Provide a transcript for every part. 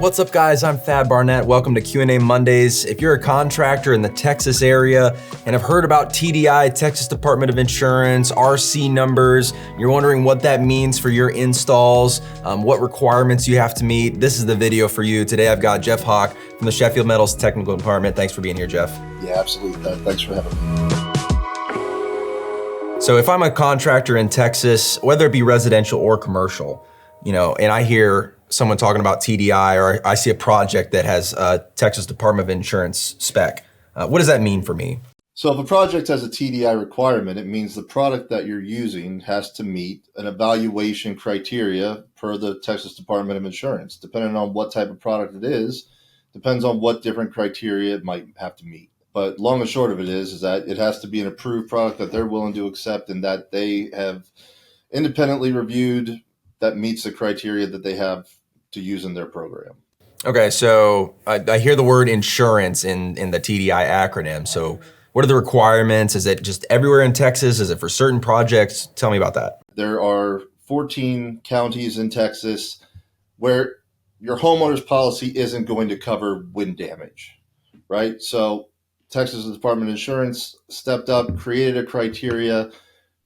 What's up, guys? I'm Thad Barnette. Welcome to Q&A Mondays. If you're a contractor in the Texas area and have heard about TDI, Texas Department of Insurance, RC numbers, you're wondering what that means for your installs, what requirements you have to meet, this is the video for you. Today I've got Jeff Hock from the Sheffield Metals Technical Department. Thanks for being here, Jeff. Yeah, absolutely. Thanks for having me. So if I'm a contractor in Texas, whether it be residential or commercial, and I hear someone talking about TDI, or I see a project that has a Texas Department of Insurance spec, what does that mean for me? So if a project has a TDI requirement, it means the product that you're using has to meet an evaluation criteria per the Texas Department of Insurance. Depending on what type of product it is, depends on what different criteria it might have to meet. But long and short of it is that it has to be an approved product that they're willing to accept and that they have independently reviewed that meets the criteria that they have to use in their program. Okay, so I hear the word insurance in the TDI acronym. So what are the requirements? Is it just everywhere in Texas? Is it for certain projects? Tell me about that. There are 14 counties in Texas where your homeowner's policy isn't going to cover wind damage, right? So Texas Department of Insurance stepped up, created a criteria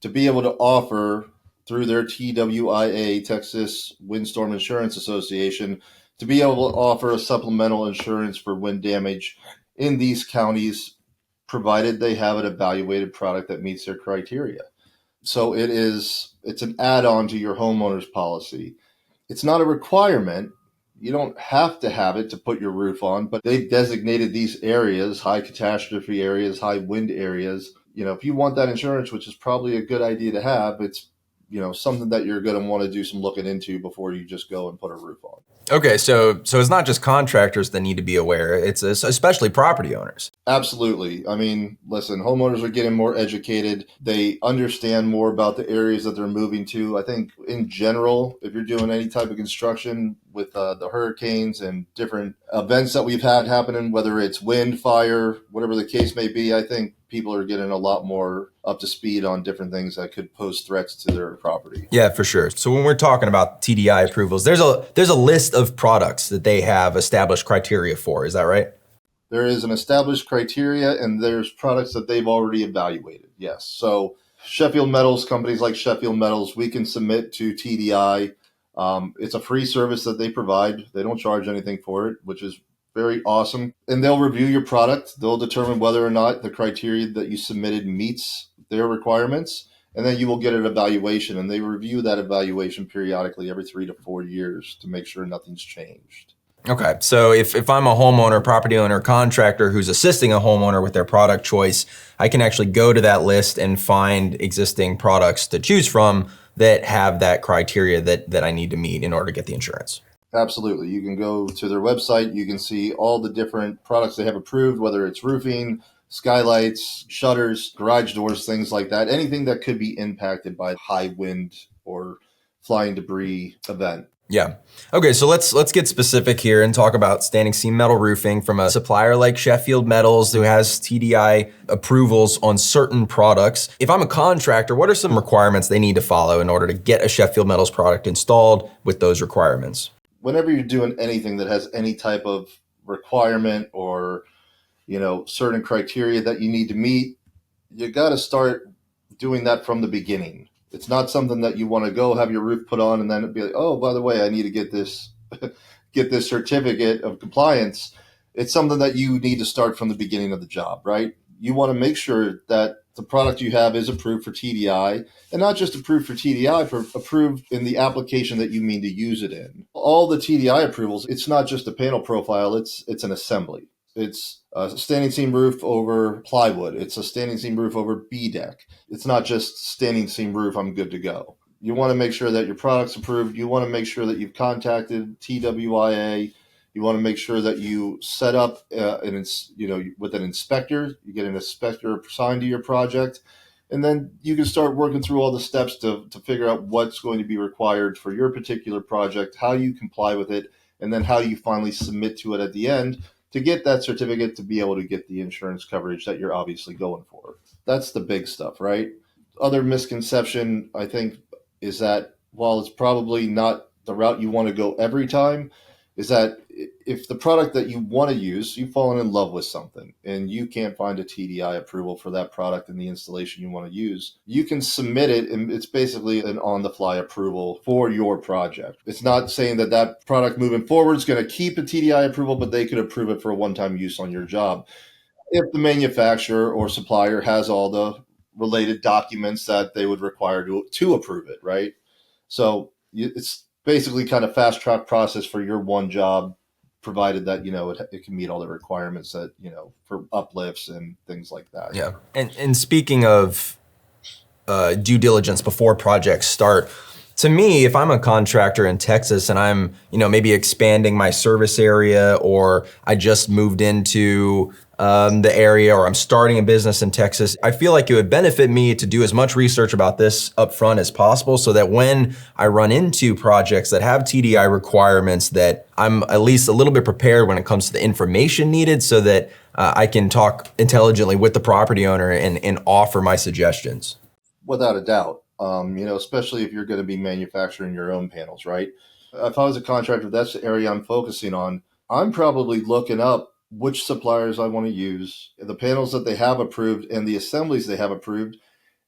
to be able to offer through their TWIA, Texas Windstorm Insurance Association, to be able to offer a supplemental insurance for wind damage in these counties, provided they have an evaluated product that meets their criteria. So it's an add-on to your homeowner's policy. It's not a requirement. You don't have to have it to put your roof on, but they've designated these areas, high catastrophe areas, high wind areas. If you want that insurance, which is probably a good idea to have, it's something that you're going to want to do some looking into before you just go and put a roof on. Okay, so it's not just contractors that need to be aware, it's especially property owners. Absolutely. I mean, listen, homeowners are getting more educated. They understand more about the areas that they're moving to. I think in general, if you're doing any type of construction with the hurricanes and different events that we've had happening, whether it's wind, fire, whatever the case may be, I think people are getting a lot more up to speed on different things that could pose threats to their property. Yeah, for sure. So when we're talking about TDI approvals, there's a list of products that they have established criteria for. Is that right? There is an established criteria, and there's products that they've already evaluated. Yes. So Sheffield Metals, companies like Sheffield Metals, we can submit to TDI. It's a free service that they provide. They don't charge anything for it, which is very awesome. And they'll review your product. They'll determine whether or not the criteria that you submitted meets their requirements. And then you will get an evaluation. And they review that evaluation periodically every 3 to 4 years to make sure nothing's changed. Okay, so if I'm a homeowner, property owner, contractor who's assisting a homeowner with their product choice, I can actually go to that list and find existing products to choose from that have that criteria that I need to meet in order to get the insurance. Absolutely. You can go to their website. You can see all the different products they have approved, whether it's roofing, skylights, shutters, garage doors, things like that. Anything that could be impacted by high wind or flying debris event. Yeah. Okay, so let's get specific here and talk about standing seam metal roofing from a supplier like Sheffield Metals who has TDI approvals on certain products. If I'm a contractor, what are some requirements they need to follow in order to get a Sheffield Metals product installed with those requirements? Whenever you're doing anything that has any type of requirement or, certain criteria that you need to meet, you got to start doing that from the beginning. It's not something that you want to go have your roof put on and then be like, oh, by the way, I need to get this certificate of compliance. It's something that you need to start from the beginning of the job, right? You want to make sure that the product you have is approved for TDI, and not just approved for TDI, but approved in the application that you mean to use it in. All the TDI approvals, it's not just a panel profile, it's an assembly. It's a standing seam roof over plywood. It's a standing seam roof over B-deck. It's not just standing seam roof, I'm good to go. You want to make sure that your product's approved. You want to make sure that you've contacted TWIA. You want to make sure that you set up with an inspector. You get an inspector assigned to your project. And then you can start working through all the steps to figure out what's going to be required for your particular project, how you comply with it, and then how you finally submit to it at the end to get that certificate to be able to get the insurance coverage that you're obviously going for. That's the big stuff, right? Other misconception, I think, is that while it's probably not the route you want to go every time, is that if the product that you want to use, you've fallen in love with something and you can't find a TDI approval for that product in the installation you want to use, you can submit it, and it's basically an on-the-fly approval for your project. It's not saying that that product moving forward is going to keep a TDI approval, but they could approve it for a one-time use on your job if the manufacturer or supplier has all the related documents that they would require to approve it, right? So it's basically kind of fast track process for your one job, provided that, it can meet all the requirements that, for uplifts and things like that. Yeah. And speaking of due diligence before projects start, to me, if I'm a contractor in Texas and I'm, maybe expanding my service area, or I just moved into the area, or I'm starting a business in Texas, I feel like it would benefit me to do as much research about this upfront as possible, so that when I run into projects that have TDI requirements, that I'm at least a little bit prepared when it comes to the information needed, so that I can talk intelligently with the property owner and offer my suggestions. Without a doubt. Especially if you're going to be manufacturing your own panels, right? If I was a contractor, that's the area I'm focusing on. I'm probably looking up which suppliers I want to use, the panels that they have approved, and the assemblies they have approved.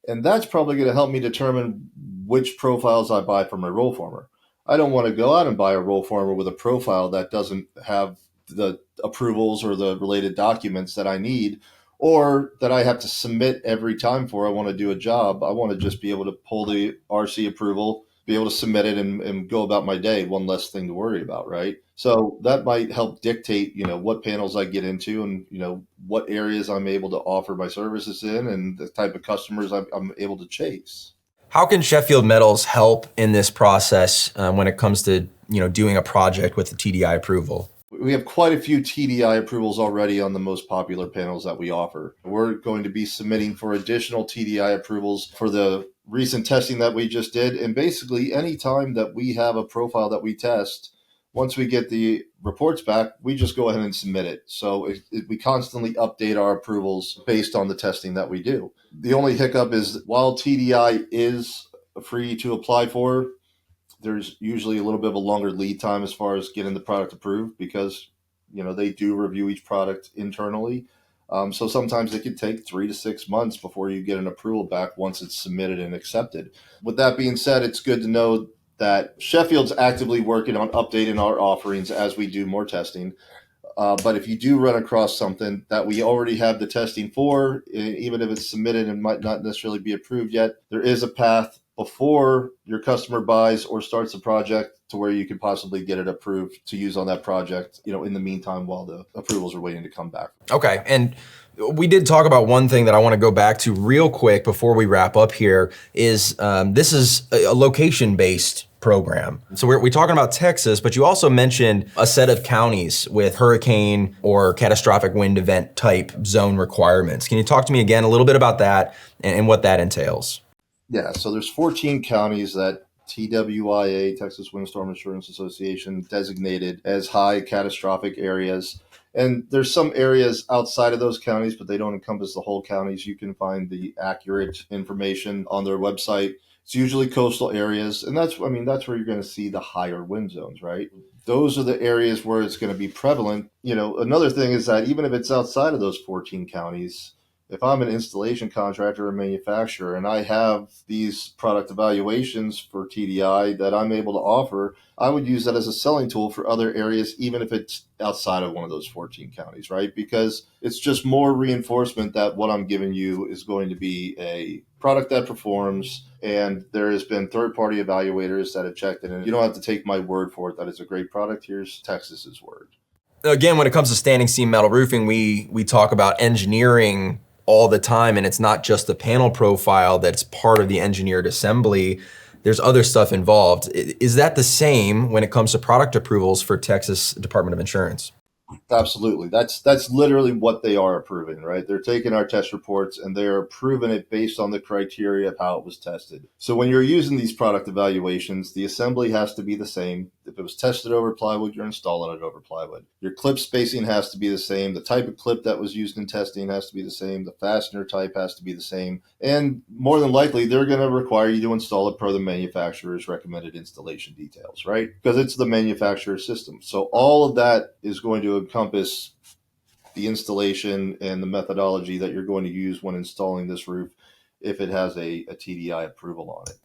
And that's probably going to help me determine which profiles I buy for my roll former. I don't want to go out and buy a roll former with a profile that doesn't have the approvals or the related documents that I need, or that I have to submit every time for I want to do a job. I want to just be able to pull the RC approval, be able to submit it, and go about my day. One less thing to worry about, right? So that might help dictate, what panels I get into, and, what areas I'm able to offer my services in, and the type of customers I'm able to chase. How can Sheffield Metals help in this process when it comes to, doing a project with the TDI approval? We have quite a few TDI approvals already on the most popular panels that we offer. We're going to be submitting for additional TDI approvals for the recent testing that we just did. And basically, any time that we have a profile that we test, once we get the reports back, we just go ahead and submit it. So we constantly update our approvals based on the testing that we do. The only hiccup is, while TDI is free to apply for, there's usually a little bit of a longer lead time as far as getting the product approved, because they do review each product internally. So sometimes it can take 3 to 6 months before you get an approval back once it's submitted and accepted. With that being said, it's good to know that Sheffield's actively working on updating our offerings as we do more testing. But if you do run across something that we already have the testing for, even if it's submitted and might not necessarily be approved yet, there is a path before your customer buys or starts a project to where you could possibly get it approved to use on that project, in the meantime, while the approvals are waiting to come back. Okay. And we did talk about one thing that I want to go back to real quick before we wrap up here is this is a location-based program. So we're talking about Texas, but you also mentioned a set of counties with hurricane or catastrophic wind event type zone requirements. Can you talk to me again a little bit about that and what that entails? Yeah, so there's 14 counties that TWIA, Texas Windstorm Insurance Association, designated as high catastrophic areas. And there's some areas outside of those counties, but they don't encompass the whole counties. You can find the accurate information on their website. It's usually coastal areas, and that's where you're going to see the higher wind zones, right? Those are the areas where it's going to be prevalent. Another thing is that even if it's outside of those 14 counties, if I'm an installation contractor or manufacturer and I have these product evaluations for TDI that I'm able to offer, I would use that as a selling tool for other areas, even if it's outside of one of those 14 counties, right? Because it's just more reinforcement that what I'm giving you is going to be a product that performs, and there has been third-party evaluators that have checked it, and you don't have to take my word for it that it's a great product. Here's Texas's word. Again, when it comes to standing seam metal roofing, we talk about engineering all the time, and it's not just the panel profile that's part of the engineered assembly. There's other stuff involved. Is that the same when it comes to product approvals for Texas Department of Insurance? Absolutely. That's literally what they are approving, right? They're taking our test reports and they're approving it based on the criteria of how it was tested. So when you're using these product evaluations, the assembly has to be the same. If it was tested over plywood, you're installing it over plywood. Your clip spacing has to be the same. The type of clip that was used in testing has to be the same. The fastener type has to be the same. And more than likely, they're going to require you to install it per the manufacturer's recommended installation details, right? Because it's the manufacturer's system. So all of that is going to encompass the installation and the methodology that you're going to use when installing this roof if it has a TDI approval on it.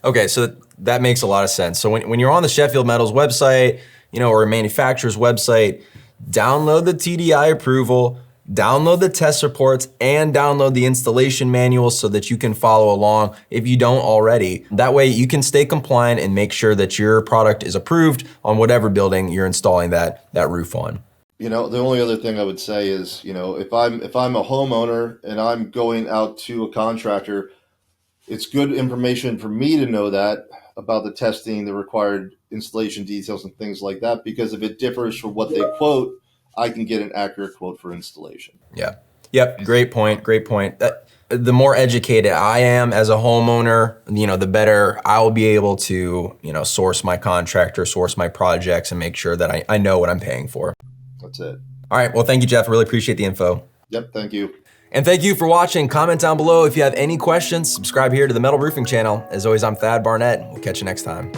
Okay, so that makes a lot of sense. So when you're on the Sheffield Metals website, or a manufacturer's website, download the TDI approval, download the test reports, and download the installation manuals so that you can follow along if you don't already. That way you can stay compliant and make sure that your product is approved on whatever building you're installing that roof on. The only other thing I would say is, if I'm a homeowner and I'm going out to a contractor, it's good information for me to know that about the testing, the required installation details and things like that, because if it differs from what they quote, I can get an accurate quote for installation. Yeah. Yep. Great point. The more educated I am as a homeowner, the better I will be able to, source my contractor, source my projects, and make sure that I know what I'm paying for. That's it. All right. Well, thank you, Jeff. I really appreciate the info. Yep. Thank you. And thank you for watching. Comment down below if you have any questions. Subscribe here to the Metal Roofing channel. As always, I'm Thad Barnette. We'll catch you next time.